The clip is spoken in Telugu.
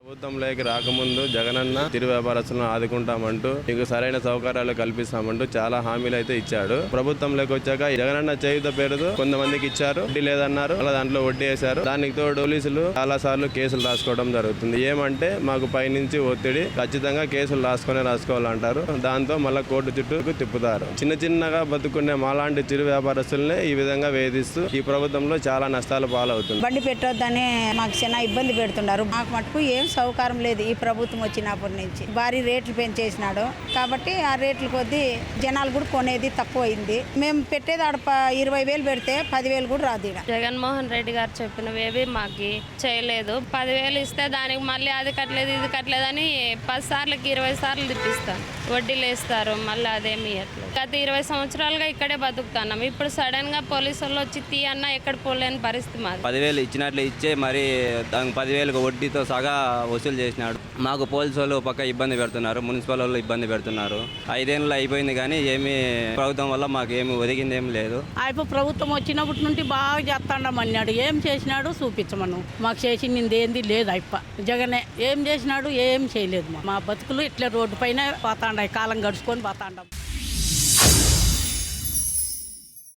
ప్రభుత్వంలోకి రాకముందు జగనన్న చిరు వ్యాపారస్తులను ఆదుకుంటామంటూ మీకు సరైన సౌకర్యాలు కల్పిస్తామంటూ చాలా హామీలు అయితే ఇచ్చాడు. ప్రభుత్వంలోకి వచ్చాక జగనన్న చేయుత పేరుతో కొంతమందికి ఇచ్చారు, వడ్డీ లేదన్నారు, అలా దాంట్లో వడ్డీ వేశారు. దానికి తోడు పోలీసులు చాలా సార్లు కేసులు రాసుకోవడం జరుగుతుంది. ఏమంటే మాకు పైనుంచి ఒత్తిడి, ఖచ్చితంగా కేసులు రాసుకోవాలంటారు. దాంతో మళ్ళీ కోర్టు చుట్టూ తిప్పుతారు. చిన్నగా బతుకునే మాలాంటి చిరు వ్యాపారస్తులనే ఈ విధంగా వేధిస్తూ ఈ ప్రభుత్వంలో చాలా నష్టాలు పాలవుతుంది. బండి పెట్టొద్దని మాకు చాలా ఇబ్బంది పెడుతున్నారు. మాకు మటుకు ఏం సౌకర్యం లేదు. ఈ ప్రభుత్వం వచ్చినప్పటి నుంచి భారీ రేట్లు పెంచేసినాడు కాబట్టి ఆ రేట్లు కొద్దీ జనాలు కూడా కొనేది తక్కువైంది. మేము పెట్టేది ఆడ 20,000 పెడితే 10,000 కూడా రాదు. జగన్మోహన్ రెడ్డి గారు చెప్పినవేవి మాకు చేయలేదు. 10,000 ఇస్తే దానికి మళ్ళీ అది కట్టలేదు ఇది కట్టలేదు అని 10 సార్లకి 20 సార్లు తిప్పిస్తాను. వడ్డీలు వేస్తారు, మళ్ళీ అదేమి ఇవ్వట్లేదు. గత 20 సంవత్సరాలుగా ఇక్కడే బతుకుతున్నాం. ఇప్పుడు సడన్ గా పోలీసు వాళ్ళు వచ్చి తీ అన్న ఎక్కడ పోలేని పరిస్థితి మాది. 10,000 ఇచ్చినట్లు ఇచ్చే మరి దానికి 10,000 వడ్డీతో సగా వసూలు చేసినాడు. మాకు పోలీసు వాళ్ళు పక్క ఇబ్బంది పెడుతున్నారు, మున్సిపల్ వాళ్ళు ఇబ్బంది పెడుతున్నారు. 5 ఏళ్ళు అయిపోయింది కానీ ఏమి ప్రభుత్వం వల్ల మాకు ఏమి ఒదిగింది ఏమి లేదు. ఆయన ప్రభుత్వం వచ్చినప్పటి నుండి బాగా చేస్తాండం అన్నాడు. ఏం చేసినాడు చూపించమను. మాకు చేసింది ఏంది లేదు. జగనే ఏం చేసినాడు, ఏం చేయలేదు. మా బతుకులు ఇట్లా రోడ్డు పైన పోతాండాయి, కాలం గడుచుకొని పోతాండాం.